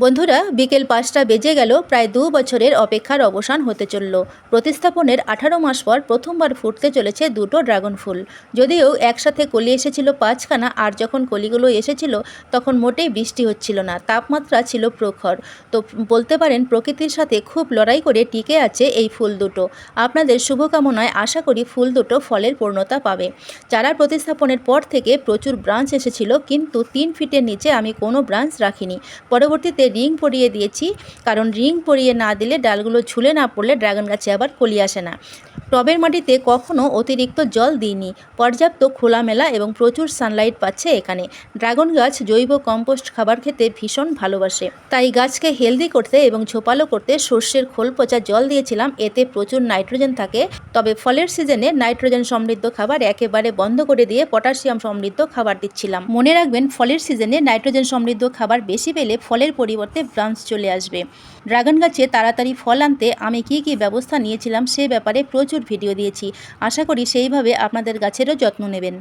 বন্ধুরা, বিকেল ৫টা বেজে গেল। প্রায় ২ বছরের অপেক্ষার অবসান হতে চলল। প্রতিস্থাপনের ১৮ মাস পর প্রথমবার ফুটতে চলেছে দুটো ড্রাগন ফুল। যদিও একসাথে কলি এসেছিল ৫খানা, আর যখন কলিগুলো এসেছিল তখন মোটেই বৃষ্টি হচ্ছিল না, তাপমাত্রা ছিল প্রখর। তো বলতে পারেন প্রকৃতির সাথে খুব লড়াই করে টিকে আছে এই ফুল দুটো। আপনাদের শুভকামনায় আশা করি ফুল দুটো ফলের পূর্ণতা পাবে। চারা প্রতিস্থাপনের পর থেকে প্রচুর ব্রাঞ্চ এসেছিল, কিন্তু ৩ ফিটের নিচে আমি কোনো ব্রাঞ্চ রাখিনি। পরবর্তীতে রিং পরিয়ে দিয়েছি, কারণ রিং পরিয়ে না দিলে ডালগুলো ঝুলে না পড়লে ড্রাগন গাছে আবার কলি আসে না। টবের মাটিতে কখনো অতিরিক্ত জল দিইনি। পর্যাপ্ত খোলামেলা এবং প্রচুর সানলাইট পাচ্ছে এখানে। ড্রাগন গাছ জৈব কম্পোস্ট খাবার খেতে ভীষণ ভালোবাসে, তাই গাছকে হেলদি করতে এবং ঝোপালো করতে সর্ষের খোল পচা জল দিয়েছিলাম। এতে প্রচুর নাইট্রোজেন থাকে। তবে ফলের সিজনে নাইট্রোজেন সমৃদ্ধ খাবার একেবারে বন্ধ করে দিয়ে পটাশিয়াম সমৃদ্ধ খাবার দিচ্ছিলাম। মনে রাখবেন, ফলের সিজনে নাইট্রোজেন সমৃদ্ধ খাবার বেশি পেলে ফলের পরিবর্তে ব্রাঞ্চ চলে আসবে। ড্রাগন গাছে তাড়াতাড়ি ফল আনতে আমি কী ব্যবস্থা নিয়েছিলাম সে ব্যাপারে প্রচুর ভিডিও দিয়েছি। আশা করি সেইভাবে আপনাদের গাছেরও যত্ন নেবেন।